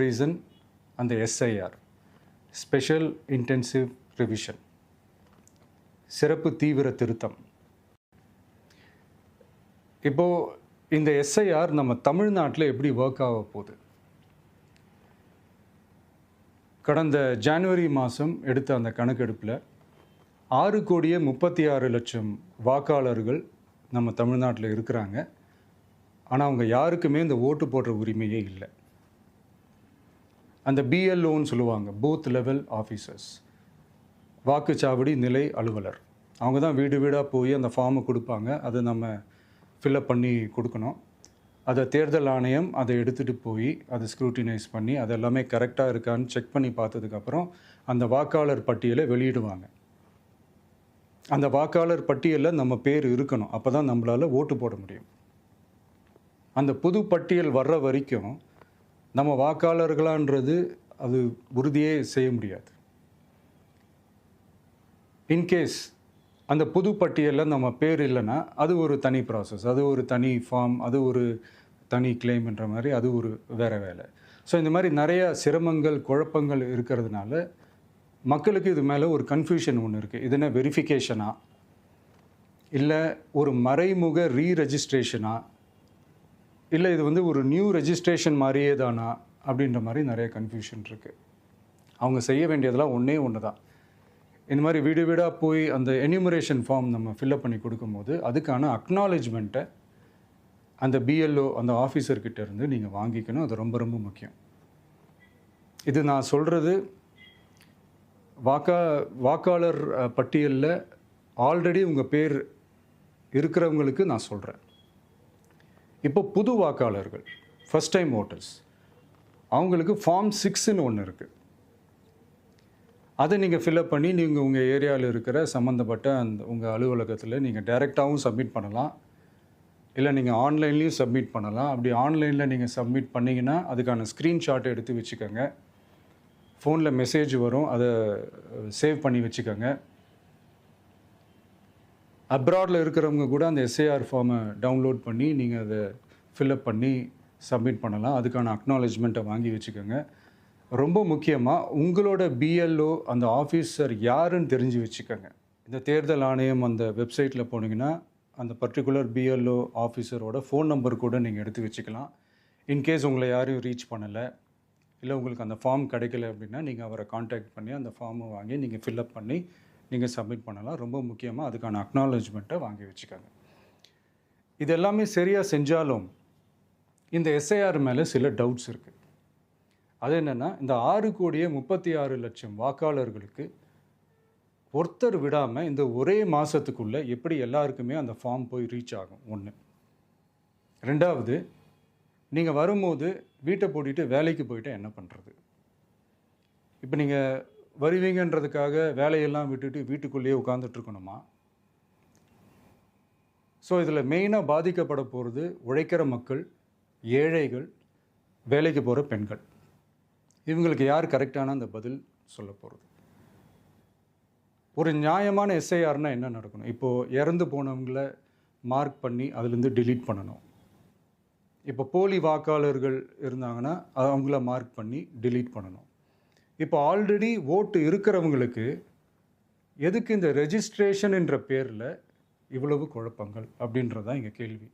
Reason அந்த SIR, special intensive revision, சிறப்பு தீவிர திருத்தம். இப்போது இந்த எஸ்ஐஆர் நம்ம தமிழ்நாட்டில் எப்படி ஒர்க் ஆக போகுது? கடந்த ஜனவரி மாதம் எடுத்த அந்த கணக்கெடுப்பில் 6,36,00,000 வாக்காளர்கள் நம்ம தமிழ்நாட்டில் இருக்கிறாங்க. ஆனால் அவங்க யாருக்குமே இந்த ஓட்டு போடுற உரிமையே இல்லை. அந்த பிஎல்ஓன்னு சொல்லுவாங்க, பூத் லெவல் ஆஃபீஸர்ஸ், வாக்குச்சாவடி நிலை அலுவலர். அவங்க தான் வீடு வீடாக போய் அந்த ஃபார்மை கொடுப்பாங்க. அதை நம்ம ஃபில்அப் பண்ணி கொடுக்கணும். அதை தேர்தல் ஆணையம் அதை எடுத்துகிட்டு போய் அதை ஸ்க்ரூட்டினைஸ் பண்ணி அது எல்லாமே கரெக்டாக இருக்கான்னு செக் பண்ணி பார்த்ததுக்கப்புறம் அந்த வாக்காளர் பட்டியலை வெளியிடுவாங்க. அந்த வாக்காளர் பட்டியலில் நம்ம பேர் இருக்கணும். அப்போ தான் நம்மளால் ஓட்டு போட முடியும். அந்த புது பட்டியல் வர்ற வரைக்கும் நம்ம வாக்காளர்களான்றது அது உறுதியே செய்ய முடியாது. இன்கேஸ் அந்த புது பட்டியலில் நம்ம பேர் இல்லைன்னா அது ஒரு தனி ப்ராசஸ், அது ஒரு தனி ஃபார்ம், அது ஒரு தனி கிளைம்ன்ற மாதிரி அது ஒரு வேறு வேலை. ஸோ இந்த மாதிரி நிறையா சிரமங்கள் குழப்பங்கள் இருக்கிறதுனால மக்களுக்கு இது மேலே ஒரு கன்ஃபியூஷன் ஒன்று இருக்குது. இது என்ன வெரிஃபிகேஷனா, இல்லை ஒரு மறைமுக ரீரெஜிஸ்ட்ரேஷனா, இல்லை இது வந்து ஒரு நியூ ரெஜிஸ்ட்ரேஷன் மாதிரியே தானா அப்படின்ற மாதிரி நிறைய கன்ஃபியூஷன் இருக்குது. அவங்க செய்ய வேண்டியதெல்லாம் ஒன்று தான். இந்த மாதிரி வீடு வீடாக போய் அந்த என்யூமரேஷன் ஃபார்ம் நம்ம ஃபில்அப் பண்ணி கொடுக்கும்போது அதுக்கான அக்னாலேஜ்மெண்ட்டை அந்த பிஎல்ஓ அந்த ஆஃபீஸர்கிட்ட இருந்து நீங்கள் வாங்கிக்கணும். அது ரொம்ப ரொம்ப முக்கியம். இது நான் சொல்கிறது வாக்காளர் பட்டியலில் ஆல்ரெடி உங்கள் பேர் இருக்கிறவங்களுக்கு நான் சொல்கிறேன். இப்போ புது வாக்காளர்கள், ஃபஸ்ட் டைம் ஓட்டர்ஸ், அவங்களுக்கு ஃபார்ம் 6ன்னு ஒன்று இருக்குது. அதை நீங்கள் ஃபில்அப் பண்ணி நீங்கள் உங்கள் ஏரியாவில் இருக்கிற சம்மந்தப்பட்ட அந்த உங்கள் அலுவலகத்தில் நீங்கள் டைரெக்டாகவும் சப்மிட் பண்ணலாம், இல்லை நீங்கள் ஆன்லைன்லேயும் சப்மிட் பண்ணலாம். அப்படி ஆன்லைனில் நீங்கள் சப்மிட் பண்ணிங்கன்னா அதுக்கான ஸ்க்ரீன்ஷாட்டை எடுத்து வச்சுக்கோங்க. ஃபோனில் மெசேஜ் வரும், அதை சேவ் பண்ணி வச்சுக்கோங்க. அப்ராடில் இருக்கிறவங்க கூட அந்த எஸ்ஐஆர் ஃபார்மை டவுன்லோட் பண்ணி நீங்கள் அதை ஃபில்அப் பண்ணி சப்மிட் பண்ணலாம். அதுக்கான அக்னாலேஜ்மெண்ட்டை வாங்கி வச்சுக்கோங்க. ரொம்ப முக்கியமாக உங்களோட பிஎல்ஓ அந்த ஆஃபீஸர் யாருன்னு தெரிஞ்சு வச்சுக்கோங்க. இந்த தேர்தல் ஆணையம் அந்த வெப்சைட்டில் போனீங்கன்னா அந்த பர்டிகுலர் பிஎல்ஓ ஆஃபீஸரோட ஃபோன் நம்பர் கூட நீங்கள் எடுத்து வச்சுக்கலாம். இன்கேஸ் உங்களை யாரையும் ரீச் பண்ணலை, இல்லை உங்களுக்கு அந்த ஃபார்ம் கிடைக்கல அப்படின்னா நீங்கள் அவரை காண்டாக்ட் பண்ணி அந்த ஃபார்மை வாங்கி நீங்கள் ஃபில்அப் பண்ணி நீங்கள் சப்மிட் பண்ணலாம். ரொம்ப முக்கியமாக அதுக்கான அக்னாலேஜ்மெண்ட்டை வாங்கி வச்சுக்கோங்க. இது எல்லாமே சரியாக செஞ்சாலும் இந்த எஸ்ஐஆர் மேலே சில டவுட்ஸ் இருக்குது. அது என்னென்னா, இந்த 6,36,00,000 வாக்காளர்களுக்கு ஒருத்தர் விடாமல் இந்த ஒரே மாதத்துக்குள்ளே எப்படி எல்லாருக்குமே அந்த ஃபார்ம் போய் ரீச் ஆகும்? ஒன்று. ரெண்டாவது, நீங்கள் வரும்போது வீட்டை பூட்டிட்டு வேலைக்கு போயிட்டு என்ன பண்ணுறது? இப்போ நீங்கள் வருவீங்கன்றதுக்காக வேலையெல்லாம் விட்டுட்டு வீட்டுக்குள்ளேயே உட்காந்துட்ருக்கணுமா? ஸோ இதில் மெயினாக பாதிக்கப்பட போகிறது உழைக்கிற மக்கள், ஏழைகள், வேலைக்கு போகிற பெண்கள். இவங்களுக்கு யார் கரெக்டான அந்த பதில் சொல்ல போகிறது? ஒரு நியாயமான எஸ்ஐஆர்னால் என்ன நடக்கணும்? இப்போது இறந்து போனவங்களை மார்க் பண்ணி அதுலேருந்து டிலீட் பண்ணணும். இப்போ போலி வாக்காளர்கள் இருந்தாங்கன்னா அவங்கள மார்க் பண்ணி டிலீட் பண்ணணும். இப்போ ஆல்ரெடி ஓட்டு இருக்கிறவங்களுக்கு எதுக்கு இந்த ரெஜிஸ்ட்ரேஷன் என்ற பேரில் இவ்வளவு குழப்பங்கள் அப்படின்றதான் இங்கே கேள்வி.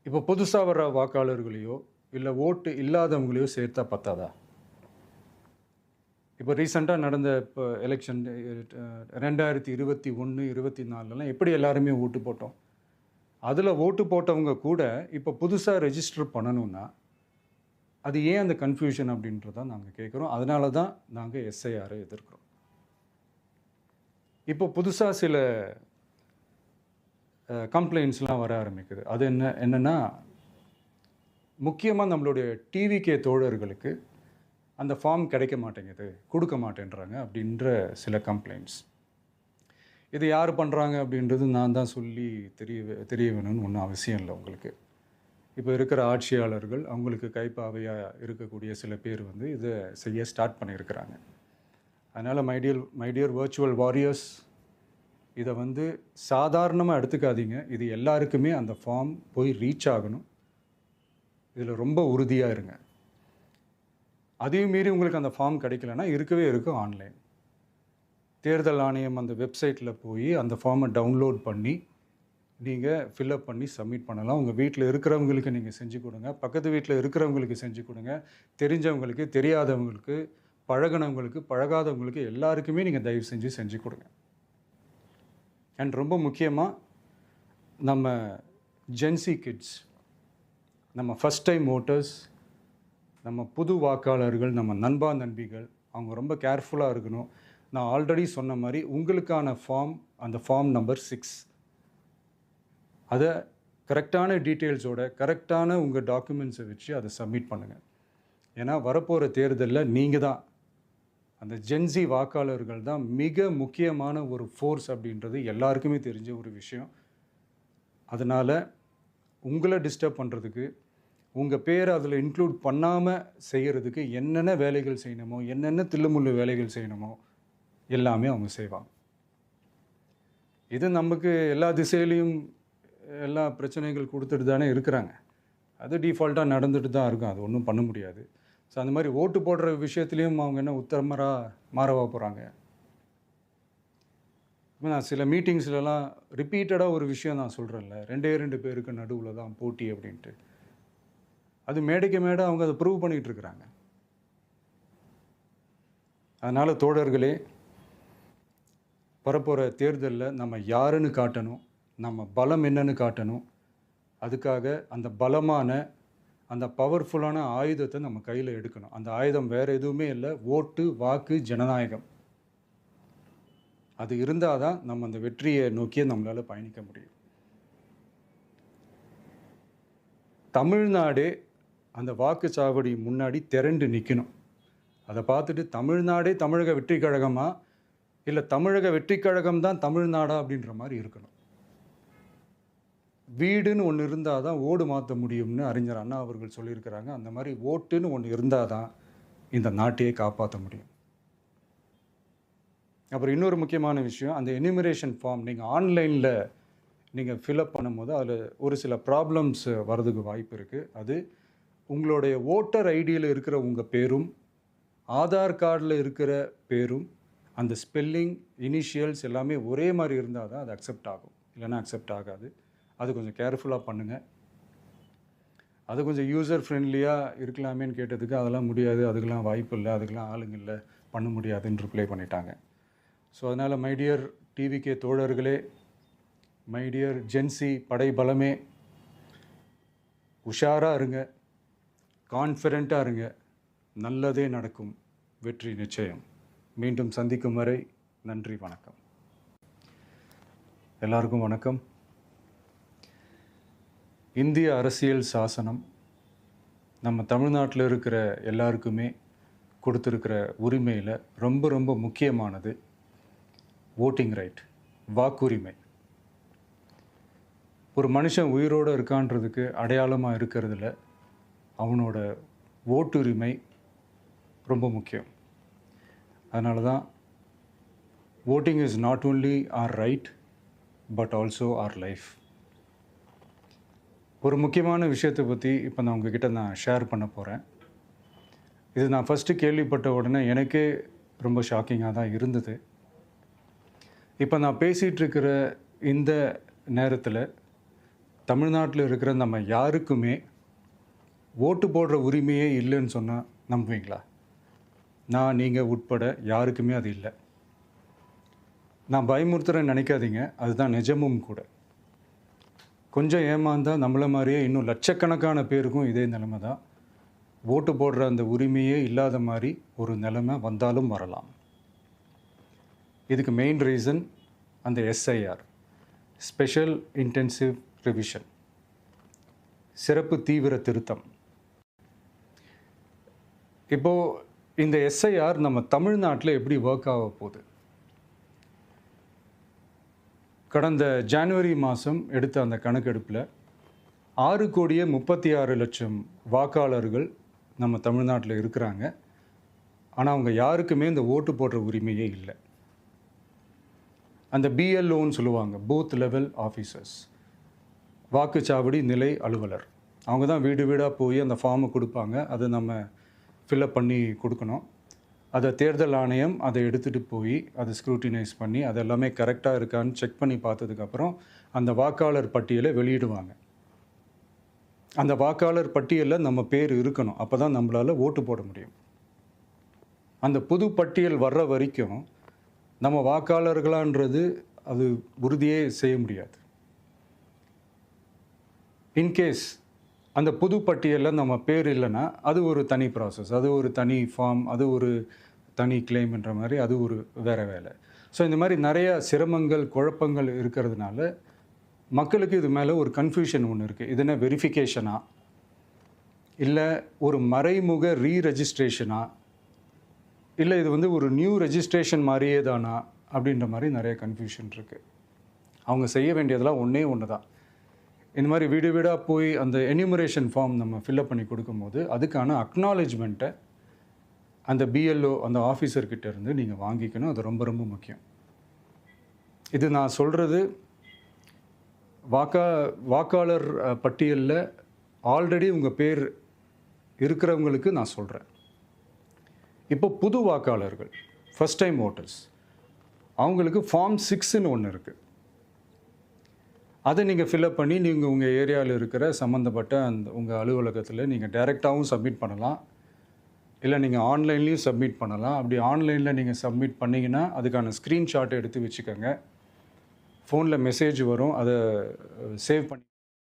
இப்போ புதுசாக வர வாக்காளர்களையோ இல்லை ஓட்டு இல்லாதவங்களையோ சேர்த்தா பத்தாதா? இப்போ ரீசெண்டாக நடந்த இப்போ எலெக்ஷன் 2021, 24 எப்படி எல்லாருமே ஓட்டு போட்டோம்? அதில் ஓட்டு போட்டவங்க கூட இப்போ புதுசாக ரெஜிஸ்டர் பண்ணணுன்னா அது ஏன் அந்த கன்ஃபியூஷன் அப்படின்றதான் நாங்கள் கேட்குறோம். அதனால தான் நாங்கள் எஸ்ஐஆரை எதிர்க்கிறோம். இப்போ புதுசாக சில கம்ப்ளைண்ட்ஸ்லாம் வர ஆரம்பிக்குது. அது என்னென்னா, முக்கியமாக நம்மளுடைய டிவிகே தோழர்களுக்கு அந்த ஃபார்ம் கிடைக்க மாட்டேங்குது, கொடுக்க மாட்டேன்றாங்க அப்படின்ற சில கம்ப்ளைண்ட்ஸ். இது யார் பண்ணுறாங்க அப்படின்றது நான் தான் சொல்லி தெரிய வேணும்னு ஒன்றும் அவசியம் இல்லை உங்களுக்கு. இப்போ இருக்கிற ஆட்சியாளர்கள் அவங்களுக்கு கைப்பாவையாக இருக்கக்கூடிய சில பேர் வந்து இதை செய்ய ஸ்டார்ட் பண்ணியிருக்கிறாங்க. அதனால் மைடியர் வர்ச்சுவல் வாரியர்ஸ், இதை வந்து சாதாரணமாக எடுத்துக்காதீங்க. இது எல்லாருக்குமே அந்த ஃபார்ம் போய் ரீச் ஆகணும். இதில் ரொம்ப உறுதியாக இருங்க. அதையும் மீறி உங்களுக்கு அந்த ஃபார்ம் கிடைக்கலன்னா இருக்கவே இருக்கும் ஆன்லைன். தேர்தல் ஆணையம் அந்த வெப்சைட்டில் போய் அந்த ஃபார்மை டவுன்லோட் பண்ணி நீங்கள் ஃபில்அப் பண்ணி சப்மிட் பண்ணலாம். உங்கள் வீட்டில் இருக்கிறவங்களுக்கு நீங்கள் செஞ்சு கொடுங்க, பக்கத்து வீட்டில் இருக்கிறவங்களுக்கு செஞ்சு கொடுங்க, தெரிஞ்சவங்களுக்கு, தெரியாதவங்களுக்கு, பழகினவங்களுக்கு, பழகாதவங்களுக்கு எல்லாருக்குமே நீங்கள் தயவு செஞ்சு கொடுங்க. அண்ட் ரொம்ப முக்கியமாக நம்ம ஜென்சி கிட்ஸ், நம்ம ஃபஸ்ட் டைம் ஓட்டர்ஸ், நம்ம புது வாக்காளர்கள், நம்ம நண்பா நண்பிகள், அவங்க ரொம்ப கேர்ஃபுல்லாக இருக்கணும். நான் ஆல்ரெடி சொன்ன மாதிரி உங்களுக்கான ஃபார்ம், அந்த ஃபார்ம் நம்பர் 6, அதை கரெக்டான டீட்டெயில்ஸோட, கரெக்டான உங்கள் டாக்குமெண்ட்ஸை வச்சு அதை சப்மிட் பண்ணுங்கள். ஏன்னா வரப்போகிற தேர்தலில் நீங்கள் தான், அந்த ஜென்சி வாக்காளர்கள் தான் மிக முக்கியமான ஒரு ஃபோர்ஸ் அப்படின்றது எல்லாருக்குமே தெரிஞ்ச ஒரு விஷயம். அதனால் உங்களை டிஸ்டர்ப் பண்ணுறதுக்கு, உங்கள் பேரை அதில் இன்க்ளூட் பண்ணாமல் செய்கிறதுக்கு என்னென்ன வேலைகள் செய்யணுமோ, என்னென்ன தில்லுமுள்ளு வேலைகள் செய்யணுமோ எல்லாமே அவங்க செய்வாங்க. இது நமக்கு எல்லா திசையிலையும் எல்லா பிரச்சனைகள் கொடுத்துட்டு தானே இருக்கிறாங்க. அது டிஃபால்ட்டாக நடந்துட்டு தான் இருக்கும், அது ஒன்றும் பண்ண முடியாது. ஸோ அந்த மாதிரி ஓட்டு போடுற விஷயத்துலேயும் அவங்க என்ன உத்தரமராக மாறவா போகிறாங்க? இப்போ நான் சில மீட்டிங்ஸ்லலாம் ரிப்பீட்டடாக ஒரு விஷயம் நான் சொல்கிறேன்ல, 2 பேருக்கு நடுவில் தான் போட்டி அப்படின்ட்டு. அது மேடைக்கு மேடை அவங்க அதை ப்ரூவ் பண்ணிகிட்டு இருக்கிறாங்க. அதனால் தோழர்களே, வரப்போகிற தேர்தலில் நம்ம யாருன்னு காட்டணும், நம்ம பலம் என்னன்னு காட்டணும். அதுக்காக அந்த பலமான, அந்த பவர்ஃபுல்லான ஆயுதத்தை நம்ம கையில் எடுக்கணும். அந்த ஆயுதம் வேறு எதுவுமே இல்லை, ஓட்டு, வாக்கு, ஜனநாயகம். அது இருந்தால் தான் நம்ம அந்த வெற்றியை நோக்கியே நம்மளால் பயணிக்க முடியும். தமிழ்நாடே அந்த வாக்குச்சாவடி முன்னாடி திரண்டு நிற்கணும். அதை பார்த்துட்டு தமிழ்நாடே தமிழக வெற்றி கழகமா, இல்லை தமிழக வெற்றி கழகம் தான் தமிழ்நாடா அப்படின்ற மாதிரி இருக்கணும். வீடுன்னு ஒன்று இருந்தால் தான் ஓடு மாற்ற முடியும்னு அறிஞர் அண்ணா அவர்கள் சொல்லியிருக்கிறாங்க. அந்த மாதிரி ஓட்டுன்னு ஒன்று இருந்தால் தான் இந்த நாட்டையே காப்பாற்ற முடியும். அப்புறம் இன்னொரு முக்கியமான விஷயம், அந்த எனிமரேஷன் ஃபார்ம் நீங்கள் ஆன்லைனில் நீங்கள் ஃபில்அப் பண்ணும்போது அதில் ஒரு சில ப்ராப்ளம்ஸ் வர்றதுக்கு வாய்ப்பு இருக்குது. அது உங்களுடைய ஓட்டர் ஐடியில் இருக்கிற உங்கள் பேரும், ஆதார் கார்டில் இருக்கிற பேரும், அந்த ஸ்பெல்லிங், இனிஷியல்ஸ் எல்லாமே ஒரே மாதிரி இருந்தால் தான் அது அக்செப்ட் ஆகும், இல்லைன்னா அக்செப்ட் ஆகாது. அது கொஞ்சம் கேர்ஃபுல்லாக பண்ணுங்கள். அது கொஞ்சம் யூசர் ஃப்ரெண்ட்லியாக இருக்கலாமேன்னு கேட்டதுக்கு அதெல்லாம் முடியாது, அதுக்கெல்லாம் வாய்ப்பு இல்லை, அதுக்கெல்லாம் ஆளுங்க இல்லை, பண்ண முடியாதுன்னு ரிப்ளை பண்ணிட்டாங்க. ஸோ அதனால் மைடியர் டிவிகே தோழர்களே, மைடியர் ஜென்சி படை பலமே, உஷாராக இருங்க, கான்ஃபிடெண்ட்டாக இருங்க, நல்லதே நடக்கும், வெற்றி நிச்சயம். மீண்டும் சந்திக்கும் வரை நன்றி, வணக்கம். எல்லாருக்கும் வணக்கம். இந்திய அரசியல் சாசனம் நம்ம தமிழ்நாட்டில் இருக்கிற எல்லாருக்குமே கொடுத்துருக்கிற உரிமையில் ரொம்ப ரொம்ப முக்கியமானது ஓட்டிங் ரைட், வாக்குரிமை. ஒரு மனுஷன் உயிரோடு இருக்கான்றதுக்கு அடையாளமாக இருக்கிறதுல அவனோட ஓட்டுரிமை ரொம்ப முக்கியம். அதனால தான் voting is not only our right but also our life. ஒரு முக்கியமான விஷயத்தை பற்றி இப்போ நான் உங்ககிட்ட ஷேர் பண்ண போகிறேன். இது நான் ஃபஸ்ட்டு கேள்விப்பட்ட உடனே எனக்கே ரொம்ப ஷாக்கிங்காக தான் இருந்தது. இப்போ நான் பேசிகிட்ருக்கிற இந்த நேரத்தில் தமிழ்நாட்டில் இருக்கிற நம்ம யாருக்குமே ஓட்டு போடுற உரிமையே இல்லைன்னு சொன்னால் நம்புவீங்களா? நான், நீங்கள் உட்பட யாருக்குமே அது இல்லை. நான் பயமுறுத்துறேன்னு நினைக்காதீங்க, அதுதான் நிஜமும் கூட. கொஞ்சம் ஏமாந்தால் நம்மளை மாதிரியே இன்னும் லட்சக்கணக்கான பேருக்கும் இதே நிலைமை தான். ஓட்டு போடுற அந்த உரிமையே இல்லாத மாதிரி ஒரு நிலைமை வந்தாலும் வரலாம். இதுக்கு மெயின் ரீசன் அந்த எஸ்ஐஆர், ஸ்பெஷல் இன்டென்சிவ் ரிவிஷன், சிறப்பு தீவிர திருத்தம். இப்போது இந்த எஸ்ஐஆர் நம்ம தமிழ்நாட்டில் எப்படி ஒர்க் ஆக போகுது? கடந்த ஜனவரி மாதம் எடுத்த அந்த கணக்கெடுப்பில் 6,36,00,000 வாக்காளர்கள் நம்ம தமிழ்நாட்டில் இருக்கிறாங்க. ஆனால் அவங்க யாருக்குமே இந்த ஓட்டு போடுற உரிமையே இல்லை. அந்த பிஎல்ஓன்னு சொல்லுவாங்க, பூத் லெவல் ஆஃபீஸர்ஸ், வாக்குச்சாவடி நிலை அலுவலர். அவங்க தான் வீடு வீடாக போய் அந்த ஃபார்மை கொடுப்பாங்க. அதை நம்ம ஃபில்அப் பண்ணி கொடுக்கணும். அதை தேர்தல் ஆணையம் அதை எடுத்துகிட்டு போய் அதை ஸ்க்ரூட்டினைஸ் பண்ணி அது எல்லாமே கரெக்டாக இருக்கான்னு செக் பண்ணி பார்த்ததுக்கப்புறம் அந்த வாக்காளர் பட்டியலை வெளியிடுவாங்க. அந்த வாக்காளர் பட்டியலில் நம்ம பேர் இருக்கணும். அப்போ தான் நம்மளால் ஓட்டு போட முடியும். அந்த புது பட்டியல் வர்ற வரைக்கும் நம்ம வாக்காளர்களான்றது அது உறுதியே செய்ய முடியாது. இன்கேஸ் அந்த புது பட்டியலில் நம்ம பேர் இல்லைன்னா அது ஒரு தனி ப்ராசஸ், அது ஒரு தனி ஃபார்ம், அது ஒரு தனி கிளைம்ன்ற மாதிரி அது ஒரு வேறு வேலை. ஸோ இந்த மாதிரி நிறைய சிரமங்கள் குழப்பங்கள் இருக்கிறதுனால மக்களுக்கு இது மேலே ஒரு கன்ஃபியூஷன் ஒன்று இருக்குது. இது என்ன வெரிஃபிகேஷனா இல்லை ஒரு மறைமுக ரீரெஜிஸ்ட்ரேஷனா இல்லை இது வந்து ஒரு நியூ ரெஜிஸ்ட்ரேஷன் மாதிரியே தானா அப்படின்ற மாதிரி நிறைய கன்ஃபியூஷன் இருக்குது. அவங்க செய்ய வேண்டியதெல்லாம் ஒன்று தான். இந்த மாதிரி வீடு வீடாக போய் அந்த என்யூமரேஷன் ஃபார்ம் நம்ம ஃபில்அப் பண்ணி கொடுக்கும்போது அதுக்கான அக்னாலேஜ்மெண்ட்டை அந்த பிஎல்ஓ அந்த ஆஃபீஸர்கிட்ட இருந்து நீங்கள் வாங்கிக்கணும். அது ரொம்ப ரொம்ப முக்கியம். இது நான் சொல்கிறது வாக்காளர் பட்டியலில் ஆல்ரெடி உங்கள் பேர் இருக்கிறவங்களுக்கு நான் சொல்கிறேன். இப்போ புது வாக்காளர்கள், ஃபஸ்ட் டைம் ஓட்டர்ஸ், அவங்களுக்கு ஃபார்ம் 6ன்னு ஒன்று இருக்குது. அதை நீங்கள் ஃபில்அப் பண்ணி நீங்கள் உங்கள் ஏரியாவில் இருக்கிற சம்மந்தப்பட்ட அந்த உங்கள் அலுவலகத்தில் நீங்கள் டைரெக்டாகவும் சப்மிட் பண்ணலாம், இல்லை நீங்கள் ஆன்லைன்லேயும் சப்மிட் பண்ணலாம். அப்படி ஆன்லைனில் நீங்கள் சப்மிட் பண்ணிங்கன்னா அதுக்கான ஸ்க்ரீன்ஷாட்டை எடுத்து வச்சுக்கோங்க. ஃபோனில் மெசேஜ் வரும், அதை சேவ் பண்ணி